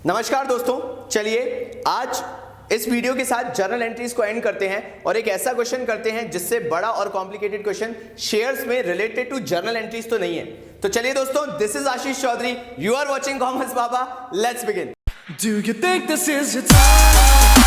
नमस्कार दोस्तों, चलिए आज इस वीडियो के साथ जर्नल एंट्रीज को एंड करते हैं और एक ऐसा क्वेश्चन करते हैं जिससे बड़ा और कॉम्प्लिकेटेड क्वेश्चन शेयर्स में रिलेटेड टू जर्नल एंट्रीज तो नहीं है। तो चलिए दोस्तों, this is Ashish Chaudhary, you are watching commerce Baba, let's begin. Do you think this is your time?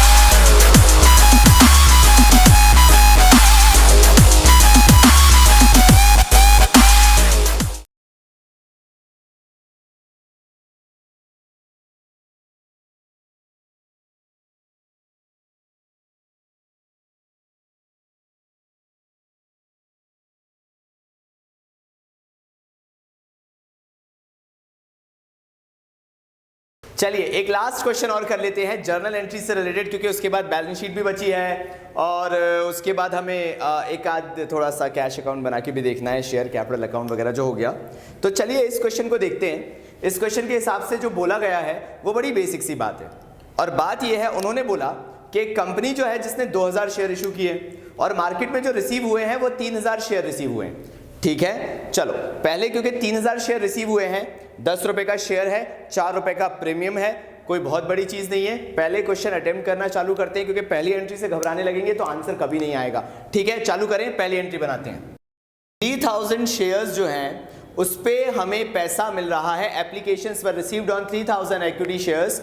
चलिए एक लास्ट क्वेश्चन और कर लेते हैं जर्नल एंट्री से रिलेटेड, क्योंकि उसके बाद बैलेंस शीट भी बची है और उसके बाद हमें एक आध थोड़ा सा कैश अकाउंट बना के भी देखना है, शेयर कैपिटल अकाउंट वगैरह जो हो गया। तो चलिए इस क्वेश्चन को देखते हैं। इस क्वेश्चन के हिसाब से जो बोला गया है वो बड़ी बेसिक सी बात है, और बात यह है, उन्होंने बोला कि कंपनी जो है जिसने 2000 शेयर इशू किए और मार्केट में जो रिसीव हुए हैं वो 3000 शेयर रिसीव हुए हैं। ठीक है, चलो पहले क्योंकि 3000 शेयर रिसीव हुए हैं, 10 रुपए का शेयर है, 4 रुपए का प्रीमियम है, कोई बहुत बड़ी चीज नहीं है। पहले क्वेश्चन अटेम्प्ट करना चालू करते हैं, क्योंकि पहली एंट्री से घबराने लगेंगे तो आंसर कभी नहीं आएगा। ठीक है, चालू करें, पहली एंट्री बनाते हैं। 3000 शेयर्स जो हैं उस पे हमें पैसा मिल रहा है, applications were received on 3000 equity shares,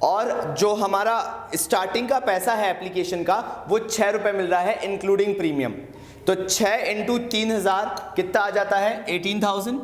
और जो हमारा स्टार्टिंग का पैसा है एप्लीकेशन का वो 6 रुपए मिल रहा है इंक्लूडिंग प्रीमियम। तो 6 इंटू 3000 कितना आ जाता है? 18,000।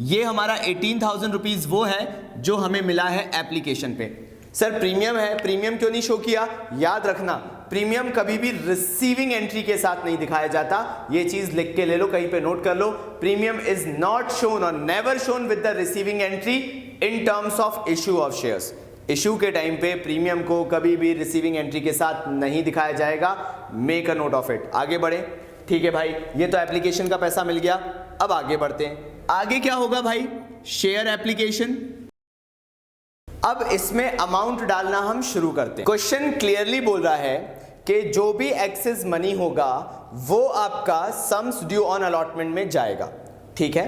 ये हमारा 18,000 रुपीज वो है जो हमें मिला है एप्लीकेशन पे। सर प्रीमियम है, प्रीमियम क्यों नहीं शो किया? याद रखना, प्रीमियम कभी भी रिसीविंग एंट्री के साथ नहीं दिखाया जाता। ये चीज लिख के ले लो, कहीं पे नोट कर लो। प्रीमियम इज नॉट शोन और never shown with the receiving entry in terms of issue of shares. Issue के टाइम पे प्रीमियम को कभी भी रिसीविंग एंट्री के साथ नहीं दिखाया जाएगा। Make a note of it. आगे बढ़े। ठीक है भाई, ये तो एप्लीकेशन का पैसा मिल गया। अब आगे बढ़ते हैं। आगे क्या होगा भाई? Share application. अब इसमें अमाउंट डालना हम शुरू करते हैं। क्वेश्चन क्लियरली बोल रहा है कि जो भी एक्सेस मनी होगा वो आपका सम्स ड्यू ऑन अलॉटमेंट में जाएगा। ठीक है,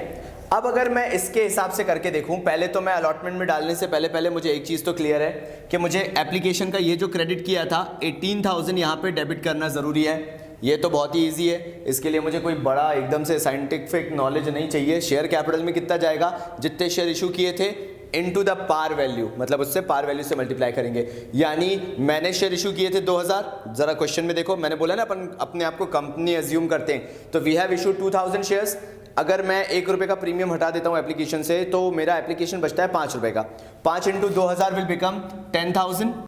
अब अगर मैं इसके हिसाब से करके देखूं, पहले तो मैं अलॉटमेंट में डालने से पहले मुझे एक चीज तो क्लियर है कि मुझे एप्लीकेशन का ये जो क्रेडिट किया था 18,000 यहां पे डेबिट करना जरूरी है। ये तो बहुत ही इजी है, इसके लिए मुझे कोई बड़ा एकदम से साइंटिफिक नॉलेज नहीं चाहिए। शेयर कैपिटल में कितना जाएगा? जितने शेयर इशू किए थे इनटू द पार वैल्यू, मतलब उससे पार वैल्यू से मल्टीप्लाई करेंगे। यानी मैंने शेयर इशू किए थे 2000। जरा क्वेश्चन में देखो, मैंने बोला ना अपन अपने आप को कंपनी एज्यूम करते हैं, तो वी हैव इशू 2000 शेयर्स। अगर मैं 1 रुपए का प्रीमियम हटा देता हूं एप्लीकेशन से तो मेरा एप्लीकेशन बचता है 5 रुपए का। 5 इंटू 2000 विल बिकम 10,000।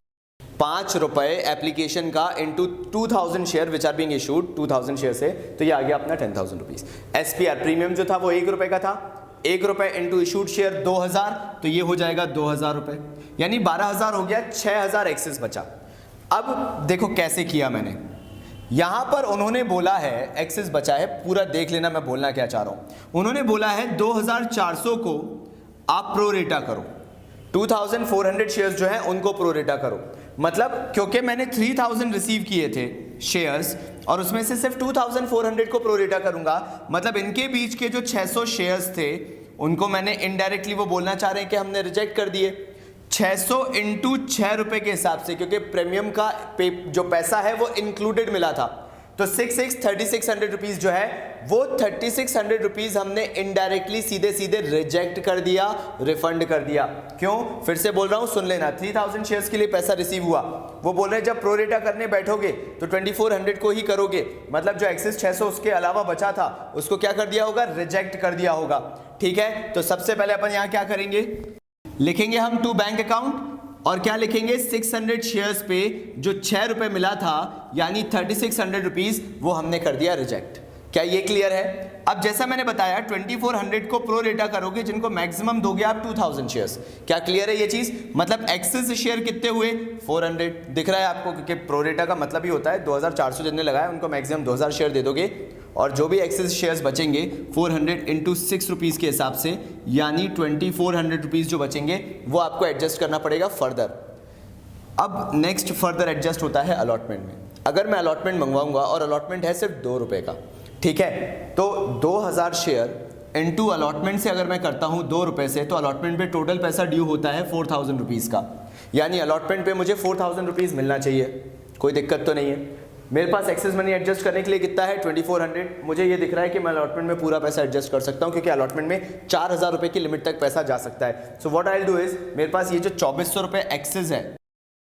5 रुपए एप्लीकेशन का into 2000 share which are being issued 2000 share से, तो ये आ गया अपना 10,000 रुपीज। एसपीआर प्रीमियम जो था वो 1 रुपए का था, 1 रुपए इंटू इशूड शेयर 2000, तो ये हो जाएगा 2000 रुपए, यानी 12,000 हो गया। 6,000 एक्सेस बचा। अब देखो कैसे किया मैंने। यहां पर उन्होंने बोला है एक्सेस बचा है, पूरा देख लेना मैं बोलना क्या चाह रहा हूं। उन्होंने बोला है 2400 को आप प्रोरेटा करो, 2400 शेयर्स जो है उनको प्रोरेटा करो। मतलब क्योंकि मैंने 3000 रिसीव किए थे शेयर्स और उसमें से सिर्फ 2400 को प्रोरेटा करूंगा, मतलब इनके बीच के जो 600 शेयर्स थे उनको मैंने इनडायरेक्टली, वो बोलना चाह रहे हैं कि हमने रिजेक्ट कर दिए। 600 इंटू 6 रुपए के हिसाब से, क्योंकि प्रीमियम का जो पैसा है वो इंक्लूडेड मिला था, तो 3600 रुपीज जो है वो 3600 रुपीज हमने इनडायरेक्टली सीधे सीधे रिजेक्ट कर दिया, रिफंड कर दिया। क्यों? फिर से बोल रहा हूं, सुन लेना। 3000 शेयर्स के लिए पैसा रिसीव हुआ, वो बोल रहे हैं जब प्रोरेटा करने बैठोगे तो 2400 को ही करोगे, मतलब जो एक्सेस 600 उसके अलावा बचा था उसको क्या कर दिया होगा? रिजेक्ट कर दिया होगा। ठीक है, तो सबसे पहले अपन यहां क्या करेंगे? लिखेंगे हम टू बैंक अकाउंट, और क्या लिखेंगे? 600 शेयर्स पे जो 6 रुपए मिला था, यानी 3600 रुपीज, वो हमने कर दिया रिजेक्ट। क्या ये क्लियर है? अब जैसा मैंने बताया 2400 को प्रो रेटा करोगे, जिनको मैक्सिमम दोगे आप 2000 शेयर्स। क्या क्लियर है ये चीज? मतलब एक्सेस शेयर कितने हुए? 400 दिख रहा है आपको, क्योंकि प्रो रेटा का मतलब ही होता है 2400 जितने लगाए उनको मैक्सिमम 2000 शेयर दे दोगे, और जो भी एक्सेस शेयर्स बचेंगे 400 इंटू 6 रुपीज़ के हिसाब से, यानी 2400 रुपीज़ जो बचेंगे वो आपको एडजस्ट करना पड़ेगा फर्दर। अब नेक्स्ट फर्दर एडजस्ट होता है अलॉटमेंट में। अगर मैं अलॉटमेंट मंगवाऊंगा और अलॉटमेंट है सिर्फ 2 रुपये का, ठीक है, तो 2000 शेयर इनटू अलॉटमेंट से अगर मैं करता हूं 2 रुपये से, तो अलॉटमेंट पे टोटल पैसा ड्यू होता है 4000 रुपीज़ का। यानी अलॉटमेंट पे मुझे 4000 रुपीज़ मिलना चाहिए, कोई दिक्कत तो नहीं है। मेरे पास एक्सेस मनी एडजस्ट करने के लिए कितना है 2400। मुझे ये दिख रहा है कि मैं अलॉटमेंट में पूरा पैसा एडजस्ट कर सकता हूँ, क्योंकि अलॉटमेंट में 4000 रुपये की लिमिट तक पैसा जा सकता है। So what I will do is, मेरे पास ये जो 2400 रुपये एक्सेस है,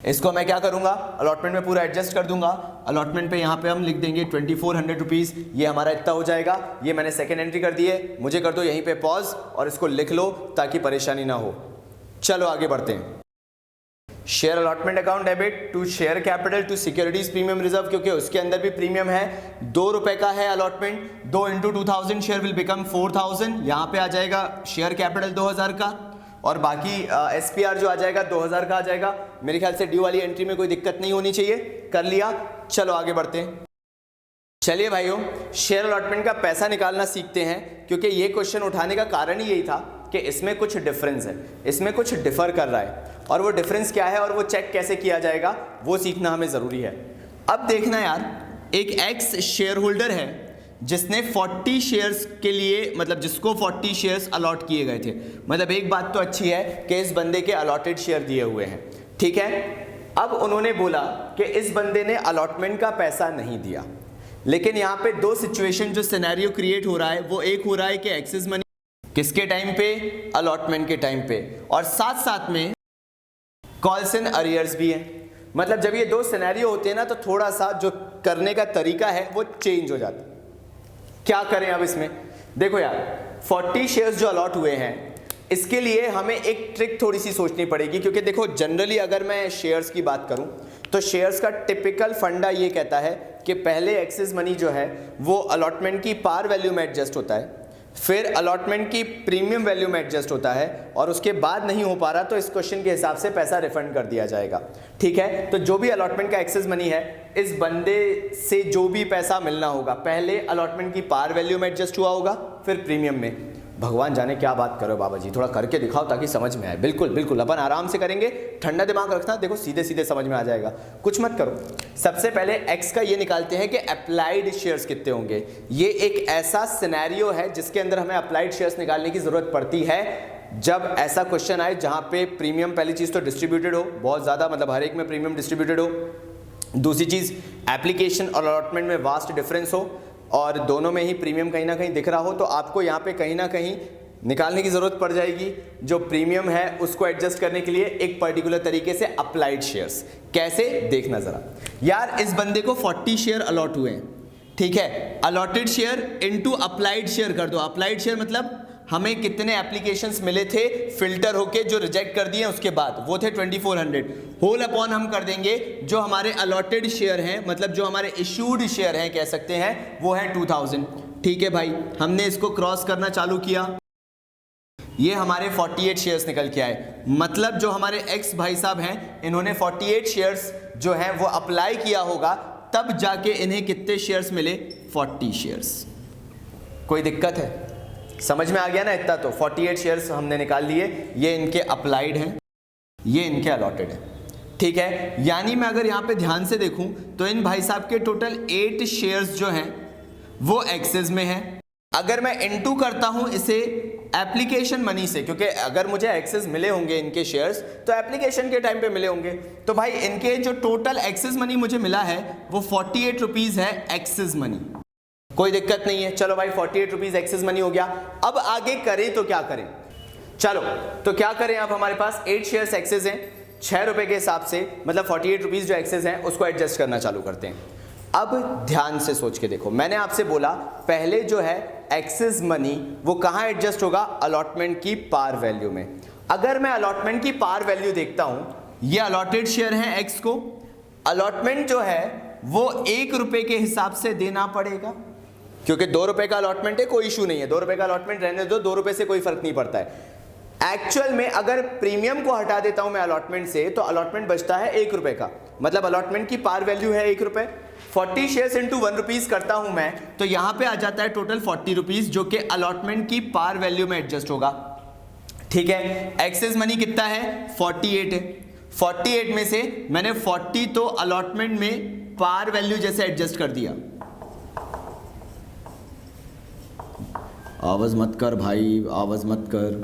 इसको मैं क्या करूंगा, अलॉटमेंट में पूरा एडजस्ट कर दूंगा। अलॉटमेंट पे यहाँ पे हम लिख देंगे 2400 रुपीज़, ये हमारा इतना हो जाएगा। ये मैंने सेकेंड एंट्री कर दी है, मुझे कर दो यहीं पे पॉज और इसको लिख लो ताकि परेशानी ना हो। चलो आगे बढ़ते हैं। Share allotment account debit to share capital to securities premium reserve, क्योंकि उसके अंदर भी प्रीमियम है। 2 रुपए का है allotment, 2 into 2000 share will become 4000। यहाँ पे आ जाएगा शेयर कैपिटल 2000 का, और बाकी SPR जो आ जाएगा 2000 का आ जाएगा। मेरे ख्याल से ड्यू वाली एंट्री में कोई दिक्कत नहीं होनी चाहिए, कर लिया। चलो आगे बढ़ते हैं। चलिए भाइयों, शेयर अलॉटमेंट का पैसा निकालना सीखते हैं, क्योंकि ये क्वेश्चन उठाने का कारण ही यही था कि इसमें कुछ डिफरेंस है, इसमें कुछ डिफर कर रहा है, और वो डिफरेंस क्या है और वो चेक कैसे किया जाएगा वो सीखना हमें ज़रूरी है। अब देखना यार, एक एक्स शेयर होल्डर है जिसने 40 शेयर्स के लिए, मतलब जिसको 40 शेयर्स अलॉट किए गए थे। मतलब एक बात तो अच्छी है कि इस बंदे के अलॉटेड शेयर दिए हुए हैं, ठीक है। अब उन्होंने बोला कि इस बंदे ने अलॉटमेंट का पैसा नहीं दिया, लेकिन यहाँ पे दो सिचुएशन जो सिनेरियो क्रिएट हो रहा है, वो एक हो रहा है कि एक्सेस मनी किसके टाइम पे, अलॉटमेंट के टाइम पे, और साथ साथ में कॉल्स एंड अरियर्स भी है। मतलब जब ये दो सिनेरियो होते हैं ना, तो थोड़ा सा जो करने का तरीका है वो चेंज हो जाता है। क्या करें अब इसमें, देखो यार 40 शेयर्स जो अलॉट हुए हैं, इसके लिए हमें एक ट्रिक थोड़ी सी सोचनी पड़ेगी, क्योंकि देखो जनरली अगर मैं शेयर्स की बात करूं तो शेयर्स का टिपिकल फंडा ये कहता है कि पहले एक्सेस मनी जो है वो अलॉटमेंट की पार वैल्यू में एडजस्ट होता है, फिर अलॉटमेंट की प्रीमियम वैल्यू में एडजस्ट होता है, और उसके बाद नहीं हो पा रहा तो इस क्वेश्चन के हिसाब से पैसा रिफंड कर दिया जाएगा, ठीक है। तो जो भी अलॉटमेंट का एक्सेस मनी है, इस बंदे से जो भी पैसा मिलना होगा पहले अलॉटमेंट की पार वैल्यू में एडजस्ट हुआ होगा, फिर प्रीमियम में। भगवान जाने क्या बात करो बाबा जी, थोड़ा करके दिखाओ ताकि समझ में आए। बिल्कुल बिल्कुल, अपन आराम से करेंगे, ठंडा दिमाग रखना, देखो सीधे सीधे समझ में आ जाएगा, कुछ मत करो। सबसे पहले एक्स का ये निकालते हैं कि अप्लाइड शेयर्स कितने होंगे। ये एक ऐसा सिनेरियो है जिसके अंदर हमें अप्लाइड शेयर्स निकालने की जरूरत पड़ती है जब ऐसा क्वेश्चन आए जहां पे प्रीमियम, पहली चीज तो डिस्ट्रीब्यूटेड हो बहुत ज्यादा, मतलब हर एक में प्रीमियम डिस्ट्रीब्यूटेड हो। दूसरी चीज एप्लीकेशन और अलॉटमेंट में वास्ट डिफरेंस हो, और दोनों में ही प्रीमियम कहीं ना कहीं दिख रहा हो, तो आपको यहाँ पे कहीं ना कहीं निकालने की ज़रूरत पड़ जाएगी जो प्रीमियम है उसको एडजस्ट करने के लिए एक पर्टिकुलर तरीके से अप्लाइड शेयर्स। कैसे, देखना ज़रा। यार इस बंदे को 40 शेयर अलॉट हुए हैं, ठीक है। Allotted share into applied share कर दो। अप्लाइड शेयर मतलब हमें कितने एप्लीकेशंस मिले थे फिल्टर होके जो रिजेक्ट कर दिए उसके बाद, वो थे 2400। होल अपॉन हम कर देंगे जो हमारे अलॉटेड शेयर हैं, मतलब जो हमारे इशूड शेयर हैं कह सकते हैं, वो है 2000, ठीक है भाई। हमने इसको क्रॉस करना चालू किया, ये हमारे 48 शेयर्स निकल के आए। मतलब जो हमारे एक्स भाई साहब हैं, इन्होंने 48 शेयर्स जो हैं वो अप्लाई किया होगा, तब जाके इन्हें कितने शेयर्स मिले, 40 शेयर्स। कोई दिक्कत है, समझ में आ गया ना इतना? तो 48 शेयर्स हमने निकाल लिए, ये इनके अप्लाइड हैं, ये इनके अलॉटेड है, ठीक है। यानी मैं अगर यहाँ पे ध्यान से देखूं तो इन भाई साहब के टोटल 8 शेयर्स जो हैं वो एक्सेस में है। अगर मैं इनटू करता हूं इसे एप्लीकेशन मनी से, क्योंकि अगर मुझे एक्सेस मिले होंगे इनके शेयर्स तो एप्लीकेशन के टाइम पे मिले होंगे, तो भाई इनके जो टोटल एक्सेस मनी मुझे मिला है वो 48 रुपीज है एक्सेस मनी। कोई दिक्कत नहीं है, चलो भाई 48 रुपीज एक्सेस मनी हो गया। अब आगे करें तो क्या करें, चलो तो क्या करें। अब हमारे पास 8 शेयर्स एक्सेस हैं, 6 रुपए के हिसाब से, मतलब 48 रुपीज जो एक्सेस हैं उसको एडजस्ट करना चालू करते हैं। अब ध्यान से सोच के देखो, मैंने आपसे बोला पहले जो है एक्सेस मनी वो कहाँ एडजस्ट होगा, अलॉटमेंट की पार वैल्यू में। अगर मैं अलॉटमेंट की पार वैल्यू देखता हूं, ये अलॉटेड शेयर है एक्स को, अलॉटमेंट जो है वो 1 रुपए के हिसाब से देना पड़ेगा, क्योंकि 2 रुपए का अलॉटमेंट है, कोई इशू नहीं है, 2 रुपए का अलॉटमेंट रहने दो, 2 रुपए से कोई फर्क नहीं पड़ता है। एक्चुअल में अगर प्रीमियम को हटा देता हूं मैं अलॉटमेंट से, तो अलॉटमेंट बचता है 1 रुपए का, मतलब अलॉटमेंट की पार वैल्यू है 1 रुपए। 40 शेयर्स इंटू 1 रुपीज करता हूं मैं, तो यहां पे आ जाता है टोटल 40 रुपीज, जो कि अलॉटमेंट की पार वैल्यू में एडजस्ट होगा, ठीक है। एक्सेस मनी कितना है, 48 है। 48 में से मैंने 40 तो अलॉटमेंट में पार वैल्यू जैसे एडजस्ट कर दिया। आवाज मत कर भाई, आवाज मत कर।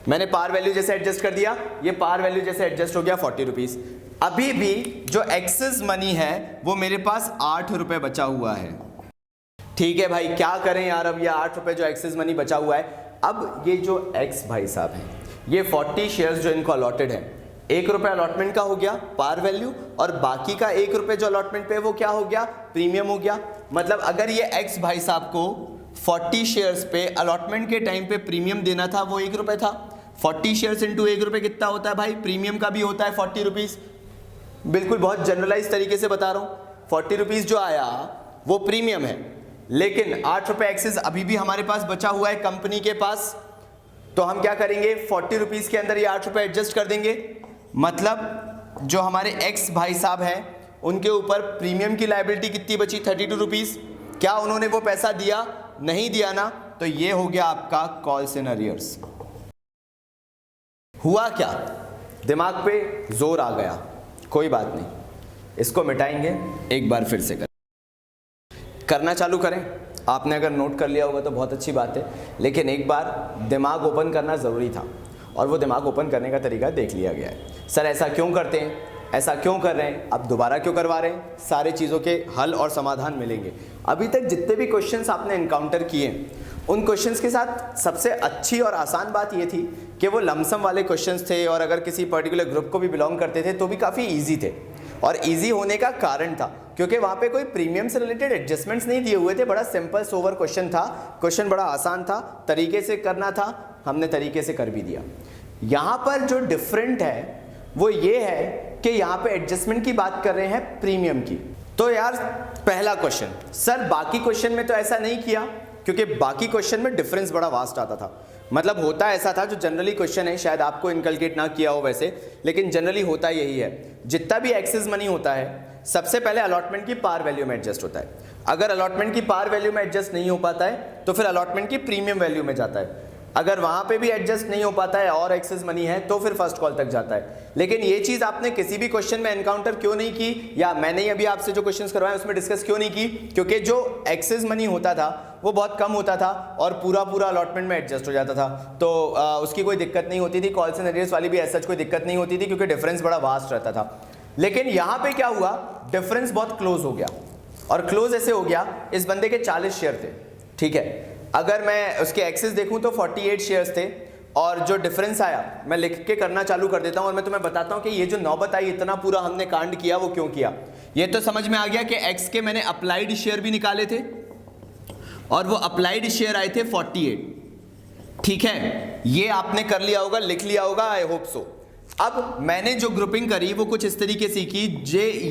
मैंने पार वैल्यू जैसे एडजस्ट कर दिया, ये पार वैल्यू जैसे एडजस्ट हो गया 40 रुपीज। अभी भी जो एक्सेस मनी है वो मेरे पास 8 रुपए बचा हुआ है। ठीक है भाई, क्या करें यार, अब ये 8 रुपए जो एक्सेस मनी बचा हुआ है, अब ये जो एक्स भाई साहब हैं, ये 40 शेयर्स जो इनको अलॉटेड है, 1 रुपए अलॉटमेंट का हो गया पार वैल्यू, और बाकी का 1 रुपए जो अलॉटमेंट पे वो क्या हो गया, प्रीमियम हो गया। मतलब अगर ये एक्स भाई साहब को 40 शेयर्स पे अलॉटमेंट के टाइम पे प्रीमियम देना था, वो 1 रुपए था। 40 शेयर्स इंटू 1 रुपए कितना होता है भाई, प्रीमियम का भी होता है 40 रुपीज। बिल्कुल बहुत जनरलाइज तरीके से बता रहा हूं, 40 रुपीज जो आया वो प्रीमियम है, लेकिन 8 रुपए एक्सेस अभी भी हमारे पास बचा हुआ है कंपनी के पास। तो हम क्या करेंगे, 40 रुपीज के अंदर ये 8 रुपए एडजस्ट कर देंगे। मतलब जो हमारे एक्स भाई साहब हैं उनके ऊपर प्रीमियम की लायबिलिटी कितनी बची, 32 रुपीज। क्या उन्होंने वो पैसा दिया, नहीं दिया ना, तो ये हो गया आपका कॉल्स इन अरियर्स। हुआ क्या, दिमाग पे जोर आ गया, कोई बात नहीं, इसको मिटाएंगे, एक बार फिर से करना चालू करें। आपने अगर नोट कर लिया होगा तो बहुत अच्छी बात है, लेकिन एक बार दिमाग ओपन करना ज़रूरी था, और वो दिमाग ओपन करने का तरीका देख लिया गया है। सर ऐसा क्यों करते हैं, ऐसा क्यों कर रहे हैं, अब दोबारा क्यों करवा रहे हैं, सारे चीज़ों के हल और समाधान मिलेंगे। अभी तक जितने भी क्वेश्चंस आपने इनकाउंटर किए, उन क्वेश्चंस के साथ सबसे अच्छी और आसान बात ये थी कि वो लमसम वाले क्वेश्चंस थे, और अगर किसी पर्टिकुलर ग्रुप को भी बिलोंग करते थे तो भी काफ़ी ईजी थे। और इजी होने का कारण था क्योंकि वहाँ पे कोई प्रीमियम से रिलेटेड एडजस्टमेंट्स नहीं दिए हुए थे, बड़ा सिंपल सोवर क्वेश्चन था, क्वेश्चन बड़ा आसान था, तरीके से करना था, हमने तरीके से कर भी दिया। यहाँ पर जो डिफरेंट है वो ये है कि यहाँ पे एडजस्टमेंट की बात कर रहे हैं प्रीमियम की। तो यार पहला क्वेश्चन, सर बाकी क्वेश्चन में तो ऐसा नहीं किया, क्योंकि बाकी क्वेश्चन में डिफरेंस बड़ा वास्ट आता था। मतलब होता ऐसा था, जो जनरली क्वेश्चन है, शायद आपको इनकलकेट ना किया हो वैसे, लेकिन जनरली होता यही है, जितना भी एक्सेस मनी होता है सबसे पहले अलॉटमेंट की पार वैल्यू में एडजस्ट होता है। अगर अलॉटमेंट की पार वैल्यू में एडजस्ट नहीं हो पाता है तो फिर अलॉटमेंट की प्रीमियम वैल्यू में जाता है। अगर वहां पे भी एडजस्ट नहीं हो पाता है और एक्सेस मनी है तो फिर फर्स्ट कॉल तक जाता है। लेकिन ये चीज आपने किसी भी क्वेश्चन में एनकाउंटर क्यों नहीं की, या मैंने ही अभी आपसे जो क्वेश्चंस करवाए उसमें डिस्कस क्यों नहीं की, क्योंकि जो एक्सेस मनी होता था वो बहुत कम होता था और पूरा अलॉटमेंट में एडजस्ट हो जाता था, तो उसकी कोई दिक्कत नहीं होती थी। कॉल्स एंड अरियर्स वाली भी ऐसा कोई दिक्कत नहीं होती थी, क्योंकि डिफरेंस बड़ा वास्ट रहता था। लेकिन यहां पे क्या हुआ, डिफरेंस बहुत क्लोज हो गया, और क्लोज ऐसे हो गया, इस बंदे के 40 शेयर थे, ठीक है। अगर मैं उसके एक्सेस देखूं तो 48 शेयर्स थे, और जो डिफरेंस आया मैं लिख के करना चालू कर देता हूं, और मैं तुम्हें बताता हूं कि ये जो नौबत आई, इतना पूरा हमने कांड किया, वो क्यों किया। ये तो समझ में आ गया कि एक्स के मैंने अप्लाइड शेयर भी निकाले थे, और वो अप्लाइड शेयर आए थे 48, ठीक है। ये आपने कर लिया होगा, लिख लिया होगा, आई होप सो। अब मैंने जो ग्रुपिंग करी वो कुछ इस तरीके से की,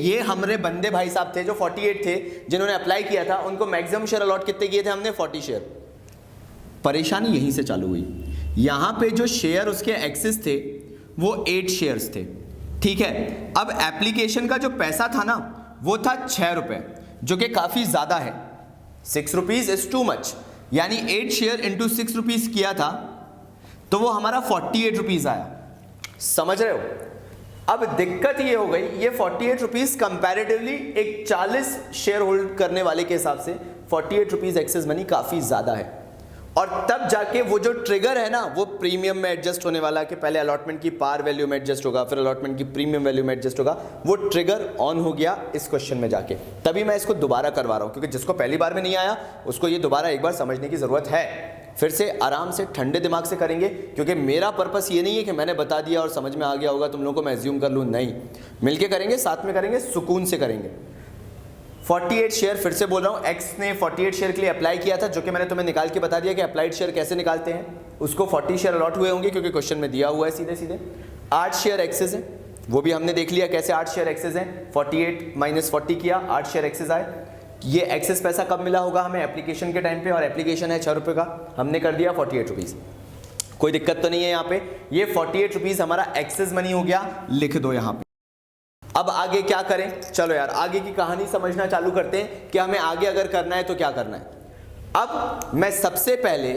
ये हमारे बंदे भाई साहब थे जो 48 थे, जिन्होंने अप्लाई किया था, उनको मैक्सिमम शेयर अलॉट कितने किए थे हमने, 40 शेयर। परेशानी यहीं से चालू हुई। यहां पे जो शेयर उसके एक्सेस थे वो 8 शेयर्स थे, ठीक है। अब एप्लीकेशन का जो पैसा था ना वो था 6 रुपए, जो कि काफी ज्यादा है। 6 रुपीज इज टू मच, यानी 8 शेयर इंटू 6 रुपीज किया था तो वो हमारा 48 रुपीज आया, समझ रहे हो। अब दिक्कत ये हो गई, ये 48 रुपीज कंपैरेटिवली एक 40 शेयर होल्ड करने वाले के हिसाब से 48 रुपीज एक्सेस मनी काफी ज्यादा है। और तब जाके वो जो ट्रिगर है ना, वो प्रीमियम में एडजस्ट होने वाला, कि पहले अलॉटमेंट की पार वैल्यू में एडजस्ट होगा, फिर अलॉटमेंट की प्रीमियम वैल्यू में एडजस्ट होगा, वो ट्रिगर ऑन हो गया इस क्वेश्चन में जाके। तभी मैं इसको दोबारा करवा रहा हूं, क्योंकि जिसको पहली बार में नहीं आया उसको ये दोबारा एक बार समझने की जरूरत है। फिर से आराम से ठंडे दिमाग से करेंगे, क्योंकि मेरा पर्पस ये नहीं है कि मैंने बता दिया और समझ में आ गया होगा तुम लोगों को, मैं एज्यूम कर लूँ, नहीं, मिलके करेंगे, साथ में करेंगे, सुकून से करेंगे। 48 शेयर, फिर से बोल रहा हूं, एक्स ने 48 शेयर के लिए अप्लाई किया था, जो कि मैंने तुम्हें निकाल के बता दिया कि अप्लाइड शेयर कैसे निकालते हैं। उसको 40 शेयर अलॉट हुए होंगे, क्योंकि क्वेश्चन में दिया हुआ है सीधे सीधे। 8 शेयर एक्सेस है, वो भी हमने देख लिया कैसे 8 शेयर एक्सेस है। 48 माइनस 40 किया, 8 शेयर एक्सेस आए। ये एक्सेस पैसा कब मिला होगा हमें, एप्लीकेशन के टाइम पे, और एप्लीकेशन है 6 रुपये का, हमने कर दिया 48 रुपीज़, कोई दिक्कत तो नहीं है यहाँ पे। ये 48 रुपीज़ हमारा एक्सेस मनी हो गया, लिख दो यहाँ पे। अब आगे क्या करें, चलो यार आगे की कहानी समझना चालू करते हैं कि हमें आगे अगर करना है तो क्या करना है। अब मैं सबसे पहले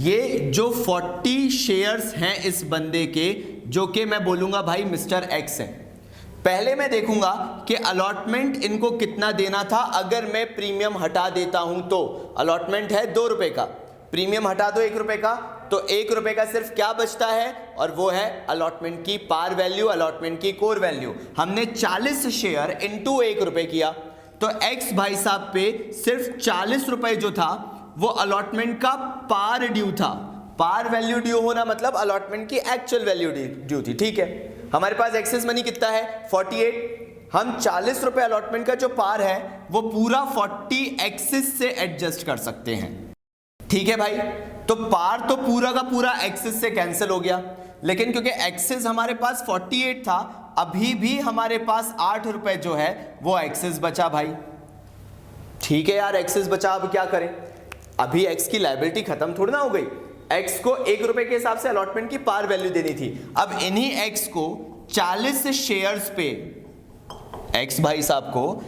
ये जो 40 शेयर्स हैं इस बंदे के, जो कि मैं बोलूंगा भाई मिस्टर एक्स हैं, पहले मैं देखूंगा कि अलॉटमेंट इनको कितना देना था। अगर मैं प्रीमियम हटा देता हूं तो अलॉटमेंट है 2 रुपए का, प्रीमियम हटा दो 1 रुपए का, तो 1 रुपए का सिर्फ क्या बचता है, और वो है अलॉटमेंट की पार वैल्यू, अलॉटमेंट की कोर वैल्यू। हमने 40 शेयर इंटू 1 रुपए किया, तो एक्स भाई साहब पे सिर्फ 40 रुपए जो था वो अलॉटमेंट का पार ड्यू था। पार वैल्यू ड्यू होना मतलब अलॉटमेंट की एक्चुअल वैल्यू ड्यू थी। ठीक है, हमारे पास एक्सेस मनी कितना है 48, हम 40 रुपए अलॉटमेंट का जो पार है वो पूरा 40 एक्सिस से एडजस्ट कर सकते हैं। ठीक है भाई, तो पार तो पूरा का पूरा एक्सिस से कैंसिल हो गया, लेकिन क्योंकि एक्सिस हमारे पास 48 था, अभी भी हमारे पास 8 रुपए जो है वो एक्सिस बचा भाई। ठीक है यार, एक्सिस बचा, अब क्या करें, अभी एक्स की लायबिलिटी खत्म थोड़ी ना हो गई। एक्स को 1 रुपए के हिसाब से अलॉटमेंट की पार वैल्यू देनी थी। अब इन्हीं एक्स को 40 शेयर्स पे एक्स भाई साहब को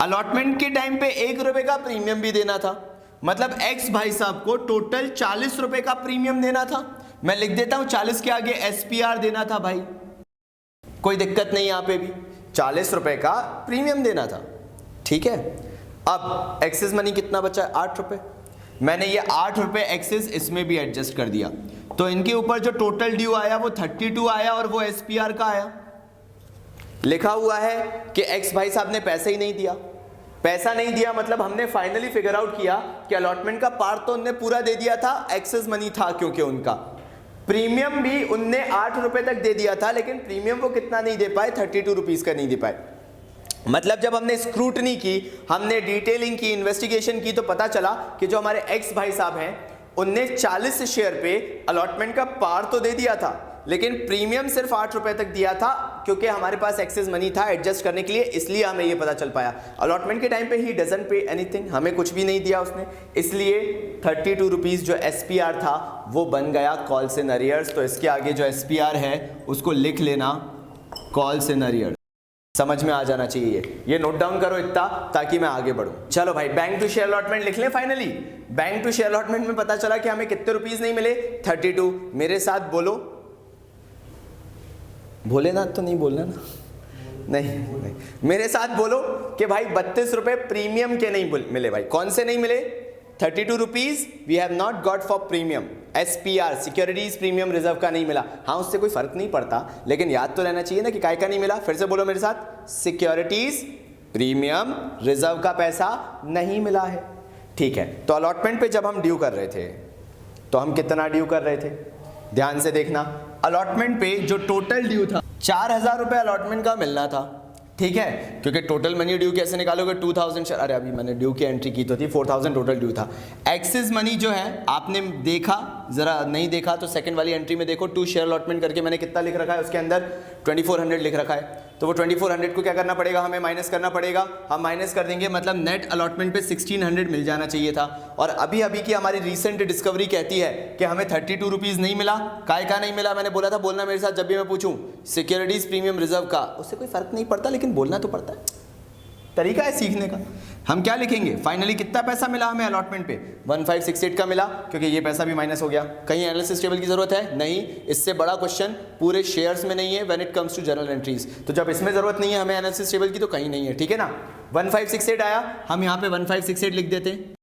अलॉटमेंट के टाइम पे 1 रुपए का प्रीमियम भी देना था, मतलब एक्स भाई साहब को टोटल 40 रुपए का प्रीमियम देना था। मैं लिख देता हूं 40 के आगे एसपीआर देना था भाई, कोई दिक्कत नहीं, यहां पे भी 40 रुपए का प्रीमियम देना था। ठीक है, अब एक्सेस मनी कितना बचा है 8 रुपए, मैंने ये 8 रुपए एक्सेस इसमें भी एडजस्ट कर दिया, तो इनके ऊपर जो टोटल ड्यू आया वो 32 आया और वो एसपीआर का आया। लिखा हुआ है कि एक्स भाई साहब ने पैसा ही नहीं दिया। पैसा नहीं दिया मतलब हमने फाइनली फिगर आउट किया कि अलॉटमेंट का पार्ट तो उनने पूरा दे दिया था, एक्सेस मनी था क्योंकि उनका प्रीमियम भी उनने 8 रुपए तक दे दिया था, लेकिन प्रीमियम वो कितना नहीं दे पाए, 32 रुपीज का नहीं दे पाए। मतलब जब हमने स्क्रूटनी की, हमने डिटेलिंग की, इन्वेस्टिगेशन की, तो पता चला कि जो हमारे एक्स भाई साहब हैं उनने 40 शेयर पे अलॉटमेंट का पार तो दे दिया था, लेकिन प्रीमियम सिर्फ 8 रुपए तक दिया था, क्योंकि हमारे पास एक्सेस मनी था एडजस्ट करने के लिए, इसलिए हमें ये पता चल पाया। अलॉटमेंट के टाइम पे ही डजंट पे एनीथिंग, हमें कुछ भी नहीं दिया उसने, इसलिए 32 रुपीज जो एसपीआर था वो बन गया कॉल्स इन अरियर्स। तो इसके आगे जो एसपीआर है उसको लिख लेना कॉल्स इन अरियर्स, समझ में आ जाना चाहिए। ये नोट डाउन करो इतना ताकि मैं आगे बढ़ूं। चलो भाई, बैंक टू शेयर अलॉटमेंट लिख लें। Finally bank to share allotment में पता चला कि हमें कितने रुपीस नहीं मिले, 32। मेरे साथ बोलो, भोलेनाथ तो नहीं बोलना ना, नहीं, मेरे साथ बोलो कि भाई 32 रुपए प्रीमियम के नहीं मिले भाई। कौन से नहीं मिले? 32 rupees we have not got for premium, SPR securities premium reserve का नहीं मिला। हाँ, उससे कोई फर्क नहीं पड़ता, लेकिन याद तो रहना चाहिए ना कि काय का नहीं मिला। फिर से बोलो मेरे साथ, सिक्योरिटीज प्रीमियम रिजर्व का पैसा नहीं मिला है। ठीक है, तो अलॉटमेंट पे जब हम ड्यू कर रहे थे तो हम कितना ड्यू कर रहे थे, ध्यान से देखना। अलॉटमेंट पे जो टोटल ड्यू था 4000 रुपए अलॉटमेंट का मिलना था। ठीक है, क्योंकि टोटल मनी ड्यू कैसे निकालोगे, 2000, अरे अभी मैंने ड्यू की एंट्री की तो थी, 4000 टोटल ड्यू था। एक्सेस मनी जो है आपने देखा, जरा नहीं देखा तो सेकंड वाली एंट्री में देखो, 2 शेयर अलॉटमेंट करके मैंने कितना लिख रखा है, उसके अंदर 2400 लिख रखा है। तो वो 2400 को क्या करना पड़ेगा, हमें माइनस करना पड़ेगा। हम माइनस कर देंगे, मतलब नेट अलॉटमेंट पे 1600 मिल जाना चाहिए था। और अभी अभी की हमारी रिसेंट डिस्कवरी कहती है कि हमें 32 रुपीज नहीं मिला। काय का नहीं मिला, मैंने बोला था बोलना मेरे साथ जब भी मैं पूछूं, सिक्योरिटीज प्रीमियम रिजर्व का, उससे कोई फर्क नहीं पड़ता, लेकिन बोलना तो पड़ता है, तरीका है सीखने का। हम क्या लिखेंगे, फाइनली कितना पैसा मिला हमें अलॉटमेंट पे, 1568 का मिला, क्योंकि ये पैसा भी माइनस हो गया। कहीं एनालिसिस टेबल की जरूरत है नहीं, इससे बड़ा क्वेश्चन पूरे शेयर्स में नहीं है when it comes to journal entries. तो जब इसमें जरूरत नहीं है हमें एनालिसिस टेबल की, तो कहीं नहीं है। ठीक है ना, 1568 आया, हम यहाँ पे 1568 लिख देते हैं।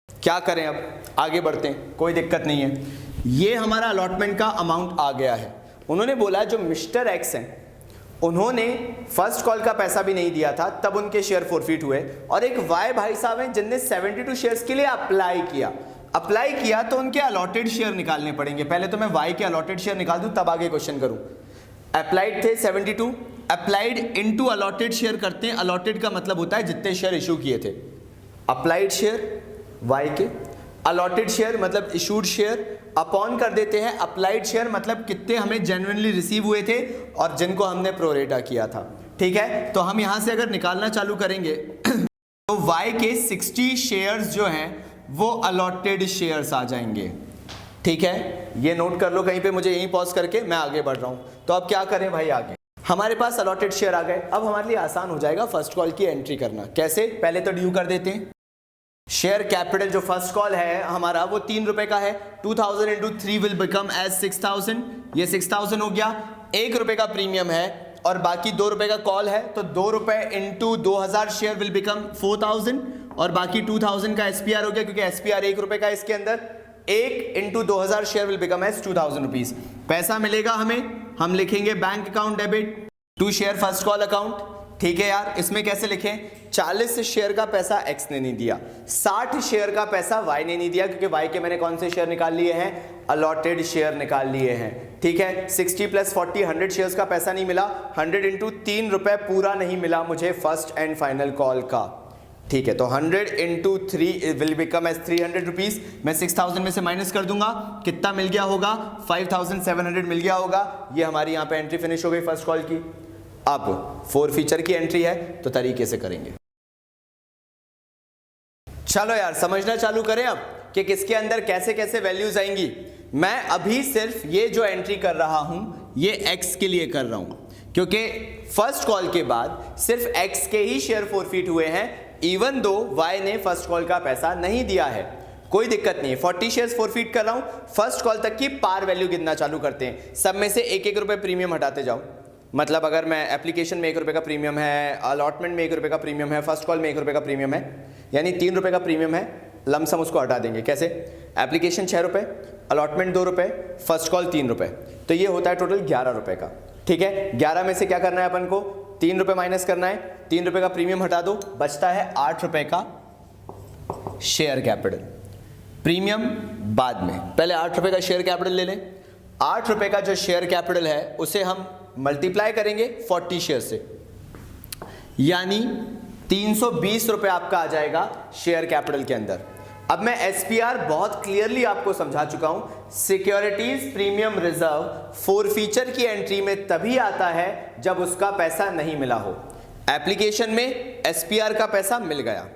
क्या करें, अब आगे बढ़ते हैं, कोई दिक्कत नहीं है। ये हमारा अलॉटमेंट का अमाउंट आ गया है। उन्होंने बोला जो मिस्टर एक्स हैं उन्होंने फर्स्ट कॉल का पैसा भी नहीं दिया था, तब उनके शेयर फोरफिट हुए। और एक वाई भाई साहब हैं जिनने 72 शेयर्स के लिए अप्लाई किया तो उनके अलॉटेड शेयर निकालने पड़ेंगे। पहले तो मैं वाई के अलॉटेड शेयर निकाल दूं तब आगे क्वेश्चन करूं। अप्लाइड थे 72, अप्लाइड इनटू अलॉटेड शेयर करते हैं। अलॉटेड का मतलब होता है जितने शेयर इशू किए थे। अप्लाइड शेयर वाई के, अलॉटेड शेयर मतलब इशूड शेयर, अपॉन कर देते हैं अप्लाइड शेयर मतलब कितने हमें जेन्युइनली रिसीव हुए थे और जिनको हमने प्रोरेटा किया था। ठीक है, तो हम यहां से अगर निकालना चालू करेंगे तो वाई के 60 शेयर्स जो हैं वो अलॉटेड शेयर्स आ जाएंगे। ठीक है, ये नोट कर लो कहीं पे, मुझे यहीं पॉज करके मैं आगे बढ़ रहा हूं। तो अब क्या करें भाई, आगे हमारे पास अलॉटेड शेयर आ गए। अब हमारे लिए आसान हो जाएगा फर्स्ट कॉल की एंट्री करना। कैसे, पहले तो ड्यू कर देते हैं। शेयर कैपिटल जो फर्स्ट कॉल है हमारा वो 3 रुपए का है। 2000 इंटू 3 विल बिकम एज 6000, ये 6000 हो गया। 1 रुपए का प्रीमियम है और बाकी 2 रुपए का कॉल है, तो 2 रुपए इंटू 2000 शेयर विल बिकम 4000 और बाकी 2000 का एसपीआर हो गया, क्योंकि एसपीआर 1 रुपए का इसके अंदर। 1 into 2000 share will become as 2000 rupees. पैसा मिलेगा हमें, हम लिखेंगे bank account debit to share first call account. ठीक है यार, इसमें कैसे लिखें? 40 शेयर का पैसा एक्स ने नहीं दिया, 60 शेयर का पैसा वाई ने नहीं दिया, क्योंकि वाई के मैंने कौन से शेयर निकाल लिए हैं? अलॉटेड शेयर निकाल लिए हैं। ठीक है, 60 प्लस 40 100 शेयर्स का पैसा नहीं मिला, 100 इंटू 3 रुपए पूरा नहीं मिला मुझे फर्स्ट एंड फाइनल कॉल का। ठीक है, तो 100 into 3 will become as 300 rupees. मैं 6000 में से माइनस कर दूंगा, कितना मिल गया होगा? 5700 मिल गया होगा। ये हमारी यहाँ पे एंट्री फिनिश हो गई फर्स्ट कॉल की। अब 4 फीचर की एंट्री है तो तरीके से करेंगे। चलो यार, समझना चालू करें अब कि किसके अंदर कैसे कैसे वैल्यूज आएंगी। मैं अभी सिर्फ ये जो एंट्री कर रहा हूं ये एक्स के लिए कर रहा हूं, क्योंकि फर्स्ट कॉल के बाद सिर्फ एक्स के ही शेयर फॉरफीट हुए हैं, इवन दो वाई ने फर्स्ट कॉल का पैसा नहीं दिया है। कोई दिक्कत नहीं है, 40 शेयर्स फॉरफीट कर रहा हूं। फर्स्ट कॉल तक की पार वैल्यू गिनना चालू करते हैं। सब में से 1-1 रुपए प्रीमियम हटाते जाओ। मतलब अगर मैं एप्लीकेशन में 1 रुपए का प्रीमियम है, अलॉटमेंट में 1 रुपए का प्रीमियम है, फर्स्ट कॉल में 1 रुपए का प्रीमियम है, यानी 3 रुपए का प्रीमियम है, लमसम उसको हटा देंगे। कैसे? एप्लीकेशन 6 रुपए, अलॉटमेंट 2 रुपए, फर्स्ट कॉल 3 रुपए, तो ये होता है टोटल 11 रुपए का। ठीक है, 11 में से क्या करना है अपन को? 3 रुपए माइनस करना है, 3 रुपए का प्रीमियम हटा दो, बचता है 8 रुपए का शेयर कैपिटल। प्रीमियम बाद में, पहले 8 रुपए का शेयर कैपिटल ले लें। 8 रुपए का जो शेयर कैपिटल है उसे हम मल्टीप्लाई करेंगे 40 शेयर से, यानी 320 रुपए आपका आ जाएगा शेयर कैपिटल के अंदर। अब मैं एसपीआर बहुत क्लियरली आपको समझा चुका हूं। सिक्योरिटीज प्रीमियम रिजर्व फॉरफीचर की एंट्री में तभी आता है जब उसका पैसा नहीं मिला हो। एप्लीकेशन में एसपीआर का पैसा मिल गया,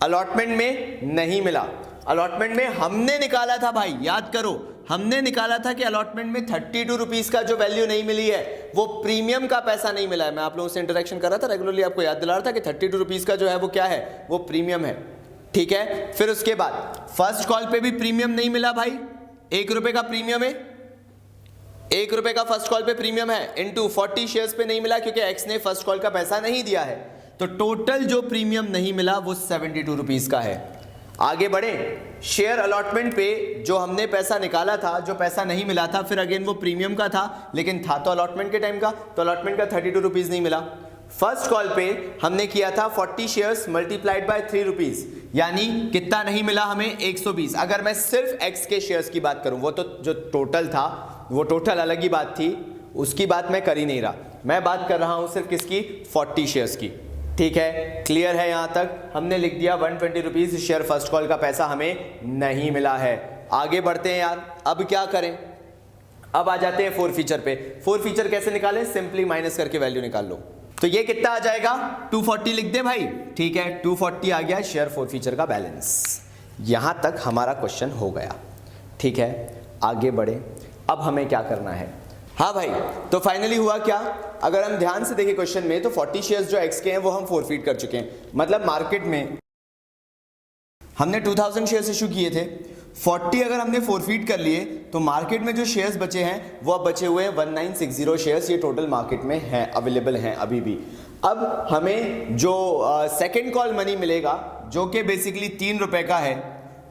अलॉटमेंट में नहीं मिला। अलॉटमेंट में हमने निकाला था भाई, याद करो, हमने निकाला था कि अलॉटमेंट में 32 रुपीज का जो वैल्यू नहीं मिली है वो प्रीमियम का पैसा नहीं मिला है। मैं आप लोगों से इंटरेक्शन कर रहा था रेगुलरली, आपको याद दिला रहा था कि 32 रुपीज का जो है वो क्या है? वो प्रीमियम है। ठीक है, फिर उसके बाद फर्स्ट कॉल पे भी प्रीमियम नहीं मिला भाई, 1 रुपए का प्रीमियम है, 1 रुपए का फर्स्ट कॉल पे प्रीमियम है, इनटू 40 शेयर्स पे नहीं मिला क्योंकि एक्स ने फर्स्ट कॉल का पैसा नहीं दिया है। तो टोटल जो प्रीमियम नहीं मिला वो 72 रुपीज का है। आगे बढ़े, शेयर अलॉटमेंट पे जो हमने पैसा निकाला था, जो पैसा नहीं मिला था, फिर अगेन वो प्रीमियम का था, लेकिन था तो अलॉटमेंट के टाइम का, तो अलॉटमेंट का 32 रुपीज नहीं मिला। फर्स्ट कॉल पे हमने किया था 40 शेयर्स मल्टीप्लाइड बाय 3 रुपीज, यानी कितना नहीं मिला हमें? 120। अगर मैं सिर्फ एक्स के शेयर्स की बात करूं, वो तो जो टोटल था वो टोटल अलग ही बात थी, उसकी बात मैं कर ही नहीं रहा। मैं बात कर रहा हूं सिर्फ किसकी? 40 शेयर्स की। ठीक है, क्लियर है? यहां तक हमने लिख दिया 120 रुपीज शेयर फर्स्ट कॉल का पैसा हमें नहीं मिला है। आगे बढ़ते हैं यार, अब क्या करें? अब आ जाते हैं 4 फीचर पे। 4 फीचर कैसे निकालें? सिंपली माइनस करके वैल्यू निकाल लो। तो ये कितना आ जाएगा? 240 लिख दे भाई। ठीक है, 240 आ गया शेयर 4 फीचर का बैलेंस। यहां तक हमारा क्वेश्चन हो गया। ठीक है, आगे बढ़े। अब हमें क्या करना है? हाँ भाई, तो फाइनली हुआ क्या? अगर हम ध्यान से देखें क्वेश्चन में, तो 40 शेयर्स जो एक्स के हैं वो हम फॉरफीट कर चुके हैं। मतलब मार्केट में हमने 2000 शेयर्स इशू किए थे, 40 अगर हमने फॉरफीट कर लिए तो मार्केट में जो शेयर्स बचे हैं वो अब बचे हुए हैं 1960 शेयर्स। ये टोटल मार्केट में हैं, अवेलेबल हैं अभी भी। अब हमें जो सेकेंड कॉल मनी मिलेगा, जो कि बेसिकली 3 रुपए का है,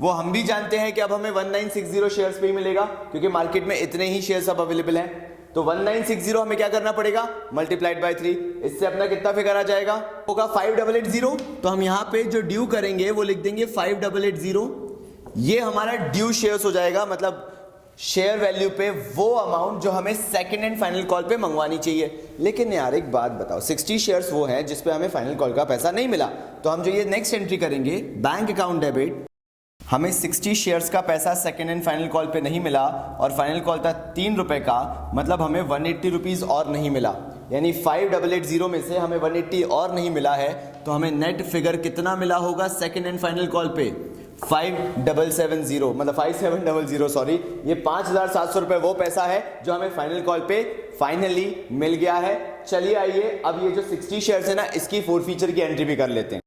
वो हम भी जानते हैं कि अब हमें 1960 शेयर्स पे ही मिलेगा, क्योंकि मार्केट में इतने ही शेयर्स अब अवेलेबल हैं। तो 1960 हमें क्या करना पड़ेगा? Multiplied by 3। इससे अपना कितना फिगर आ जाएगा? होगा 5880। तो हम यहाँ पे जो ड्यू करेंगे वो लिख देंगे 5880। ये हमारा ड्यू शेयर्स हो जाएगा, मतलब शेयर वैल्यू पे वो अमाउंट जो हमें सेकंड एंड फाइनल कॉल पे मंगवानी चाहिए। लेकिन यार एक बात बताओ, 60 शेयर्स वो हैं जिसपे हमें फाइनल कॉल का पैसा नहीं मिला, तो हम जो ये नेक्स्ट एंट्री करेंगे, बैंक अकाउंट डेबिट, हमें 60 शेयर्स का पैसा सेकेंड एंड फाइनल कॉल पे नहीं मिला और फाइनल कॉल था 3 रुपए का, मतलब हमें 180 रुपीज और नहीं मिला, यानी 5880 में से हमें 180 और नहीं मिला है। तो हमें नेट फिगर कितना मिला होगा सेकेंड एंड फाइनल कॉल पे? 5770, मतलब 5700 सॉरी। ये 5700 रुपए वो पैसा है जो हमें फाइनल कॉल पे फाइनली मिल गया है। चलिए आइए, अब ये जो 60 शेयर्स है ना, इसकी 4 फीचर की एंट्री भी कर लेते हैं।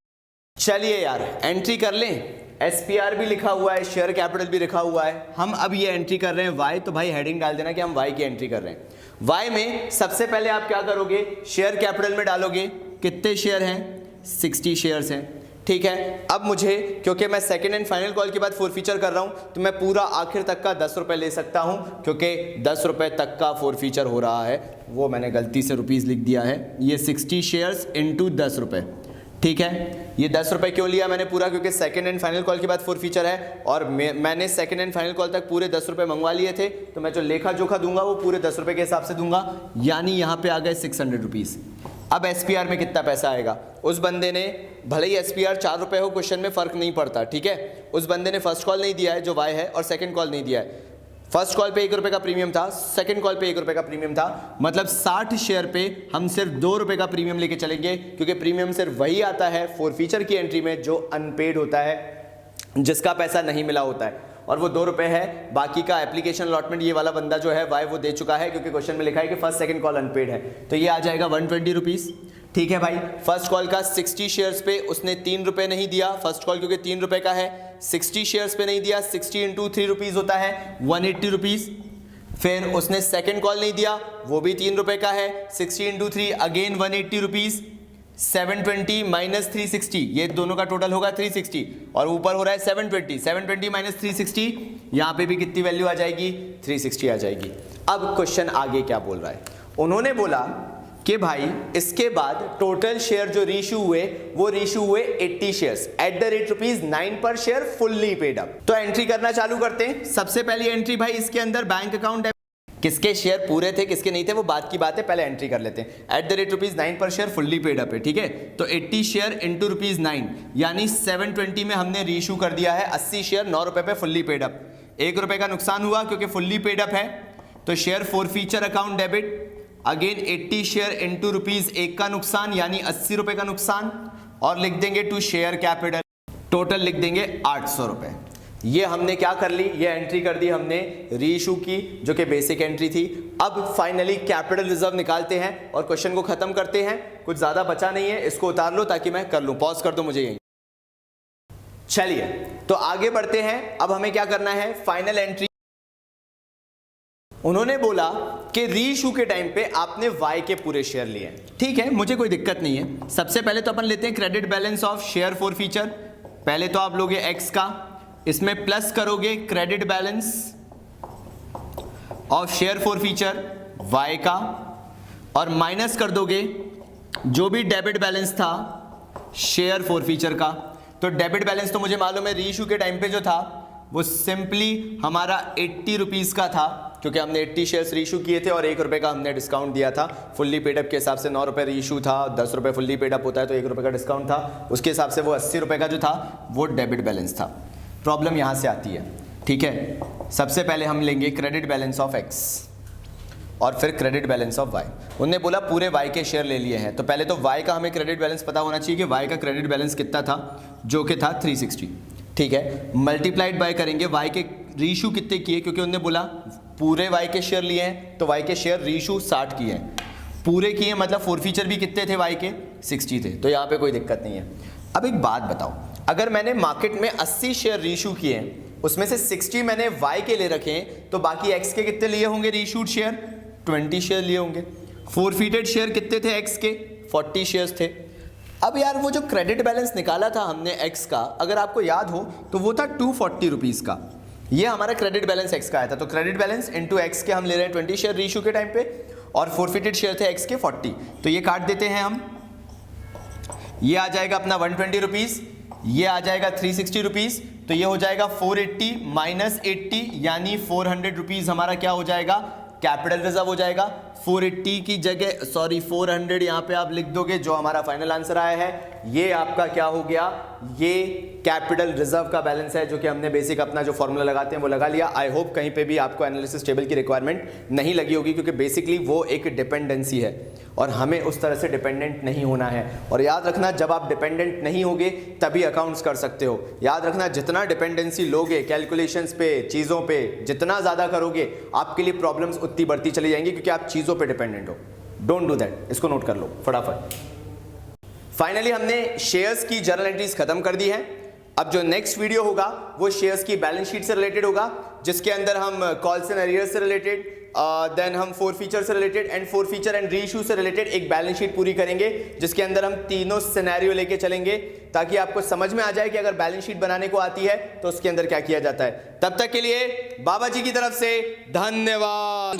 चलिए यार एंट्री कर लें। एसपीआर भी लिखा हुआ है, शेयर कैपिटल भी लिखा हुआ है। हम अब ये एंट्री कर रहे हैं वाई, तो भाई हेडिंग डाल देना कि हम वाई की एंट्री कर रहे हैं। वाई में सबसे पहले आप क्या करोगे? शेयर कैपिटल में डालोगे कितने शेयर हैं? 60 शेयर्स हैं। ठीक है। अब मुझे, क्योंकि मैं सेकंड एंड फाइनल कॉल के बाद फॉरफीचर कर रहा हूं, तो मैं पूरा आखिर तक का 10 रुपए ले सकता हूं, क्योंकि 10 रुपए तक का फॉरफीचर हो रहा है। वो मैंने गलती से रुपीस लिख दिया है, ये 60 शेयर्स इंटू 10 रुपए, ठीक है। ये 10 रुपए क्यों लिया मैंने पूरा, क्योंकि सेकंड एंड फाइनल कॉल के बाद फॉरफीचर है और मैंने सेकंड एंड फाइनल कॉल तक पूरे 10 रुपए मंगवा लिए थे, तो मैं जो लेखा जोखा दूंगा वो पूरे 10 रुपए के हिसाब से दूंगा, यानी यहाँ पे आ गए 600 रुपीज़। अब एसपीआर में कितना पैसा आएगा, उस बंदे ने, भले ही एसपीआर 4 रुपए हो, क्वेश्चन में फर्क नहीं पड़ता, ठीक है। उस बंदे ने फर्स्ट कॉल नहीं दिया है जो वाई है, और सेकंड कॉल नहीं दिया है। फर्स्ट कॉल पे 1 रुपए का प्रीमियम था, सेकंड कॉल पे 1 रुपए का प्रीमियम था, मतलब 60 शेयर पे हम सिर्फ 2 रुपए का प्रीमियम लेके चलेंगे, क्योंकि प्रीमियम सिर्फ वही आता है फॉरफीचर की एंट्री में जो अनपेड होता है, जिसका पैसा नहीं मिला होता है, और वो 2 रुपए है। बाकी का एप्लीकेशन अलॉटमेंट ये वाला बंदा जो है वाई वो दे चुका है, क्योंकि क्वेश्चन में लिखा है कि फर्स्ट सेकंड कॉल अनपेड है, तो ये आ जाएगा 120 रुपीज़, ठीक है भाई। फर्स्ट कॉल का 60 शेयर्स पे उसने 3 रुपए नहीं दिया, फर्स्ट कॉल क्योंकि 3 रुपए का है, 60 शेयर्स पे नहीं दिया, 60 इंटू 3 रुपीज़ होता है 180 रुपीज़। फिर उसने सेकंड कॉल नहीं दिया, वो भी 3 रुपए का है, 60 इंटू 3 अगेन 180 रुपीज़, 720 माइनस 360, ये दोनों का टोटल होगा 360, और ऊपर हो रहा है 720, 720 माइनस 360, यहाँ पे भी कितनी वैल्यू आ जाएगी, 360 आ जाएगी। अब क्वेश्चन आगे क्या बोल रहा है, उन्होंने बोला कि भाई इसके बाद टोटल शेयर जो रीशू हुए वो रीशू हुए 80 शेयर्स एट द रेट ₹9 पर शेयर फुल्ली पेड अप। तो एंट्री करना चालू करते हैं। सबसे पहली एंट्री भाई इसके अंदर बैंक अकाउंट है, किसके शेयर पूरे थे किसके नहीं थे वो बात की बात है, पहले एंट्री कर लेते हैं। एट द रेट ₹9 पर शेयर फुल्ली पेड अप है, ठीक है। तो 80 शेयर इंटू ₹9 यानी 720 में हमने रीशू कर दिया है 80 शेयर 9 रुपए पे फुल्ली पेड अप। 1 रुपए का नुकसान हुआ क्योंकि फुल्ली पेड अप है, तो share forfeiture account debit, again 80 share into ₹1 का नुकसान यानी 80 रुपए का नुकसान, और लिख देंगे टू शेयर कैपिटल, टोटल लिख देंगे 800 रुपए। ये हमने क्या कर ली, ये एंट्री कर दी हमने रीइशू की, जो कि बेसिक एंट्री थी। अब फाइनली कैपिटल रिजर्व निकालते हैं और क्वेश्चन को खत्म करते हैं। कुछ ज्यादा बचा नहीं है, इसको उतार लो ताकि मैं कर लूं, पॉज कर दो मुझे यहीं। चलिए तो आगे बढ़ते हैं। अब हमें क्या करना है, फाइनल एंट्री। उन्होंने बोला कि रीइशू के टाइम पे आपने वाई के पूरे शेयर लिए, ठीक है, मुझे कोई दिक्कत नहीं है। सबसे पहले तो अपन लेते हैं credit balance of share forfeiture. पहले तो आप लोगे एक्स का, इसमें प्लस करोगे credit balance of share forfeiture Y का, और माइनस कर दोगे जो भी डेबिट बैलेंस था शेयर फॉरफीचर का। तो डेबिट बैलेंस तो मुझे मालूम है रीइशू के टाइम पे जो था वो सिंपली हमारा 80 रुपीज़ का था, क्योंकि हमने 80 शेयर्स रीइशू किए थे और 1 रुपये का हमने डिस्काउंट दिया था। फुल्ली पेडअप के हिसाब से 9 रुपये रीइशू था, 10 रुपये फुल्ली पेडअप होता है तो 1 रुपये का डिस्काउंट था, उसके हिसाब से वो 80 रुपये का जो था वो डेबिट बैलेंस था। प्रॉब्लम यहाँ से आती है, ठीक है। सबसे पहले हम लेंगे क्रेडिट बैलेंस ऑफ एक्स और फिर क्रेडिट बैलेंस ऑफ वाई। उन्होंने बोला पूरे वाई के शेयर ले लिए हैं, तो पहले तो वाई का हमें क्रेडिट बैलेंस पता होना चाहिए कि वाई का क्रेडिट बैलेंस कितना था, जो कि था 360, ठीक है। मल्टीप्लाइड बाय करेंगे वाई के रीइशू कितने किए, क्योंकि उन्होंने बोला पूरे वाई के शेयर लिए हैं, तो वाई के शेयर रीइशू 60 किए हैं, पूरे किए मतलब फॉरफीचर भी कितने थे वाई के 60 थे, तो यहाँ पे कोई दिक्कत नहीं है। अब एक बात बताओ, अगर मैंने मार्केट में 80 शेयर रीइशू किए हैं, उसमें से 60 मैंने वाई के ले रखे हैं, तो बाकी एक्स के कितने लिए होंगे रीइशूड शेयर, 20 शेयर लिए होंगे। फॉरफीटेड शेयर कितने थे एक्स के, 40 शेयर्स थे। अब यार वो जो क्रेडिट बैलेंस निकाला था हमने एक्स का, अगर आपको याद हो तो वो था 240 रुपीज़ का, ये हमारा क्रेडिट बैलेंस एक्स का आया था। तो क्रेडिट बैलेंस इनटू एक्स के हम ले रहे हैं 20 शेयर रीइशू के टाइम पे, और फॉरफीटेड शेयर थे एक्स के 40, तो ये काट देते हैं हम। ये आ जाएगा अपना 120 रुपीज़, ये आ जाएगा 360 रुपीज़, तो ये हो जाएगा 480 माइनस 80 यानी 400 रुपीज़ हमारा क्या हो जाएगा, कैपिटल रिजर्व हो जाएगा। 480 की जगह 400 यहाँ पे आप लिख दोगे, जो हमारा फाइनल आंसर आया है ये आपका क्या हो गया, ये कैपिटल रिजर्व का बैलेंस है, जो कि हमने बेसिक अपना जो फॉर्मूला लगाते हैं वो लगा लिया। आई होप कहीं पे भी आपको एनालिसिस टेबल की रिक्वायरमेंट नहीं लगी होगी, क्योंकि बेसिकली वो एक डिपेंडेंसी है और हमें उस तरह से डिपेंडेंट नहीं होना है। और याद रखना, जब आप डिपेंडेंट नहीं होगे तभी अकाउंट्स कर सकते हो। याद रखना, जितना डिपेंडेंसी लोगे कैलकुलेशंस पे, चीज़ों पे जितना ज़्यादा करोगे, आपके लिए प्रॉब्लम्स उतनी बढ़ती चली जाएंगी, क्योंकि आप चीज़ों पे डिपेंडेंट हो। डोंट डू दैट, इसको नोट कर लो फटाफट। फाइनली हमने शेयर्स की जर्नल एंट्रीज खत्म कर दी है। अब जो नेक्स्ट वीडियो होगा वो शेयर्स की बैलेंस शीट से रिलेटेड होगा, जिसके अंदर हम कॉल्स एंड अरियर्स से रिलेटेड, देन हम फोर फीचर से related and four feature and re issue से रिलेटेड एक बैलेंस शीट पूरी करेंगे, जिसके अंदर हम तीनों सिनेरियो लेके चलेंगे ताकि आपको समझ में आ जाए कि अगर बैलेंस शीट बनाने को आती है तो उसके अंदर क्या किया जाता है। तब तक के लिए बाबा जी की तरफ से धन्यवाद।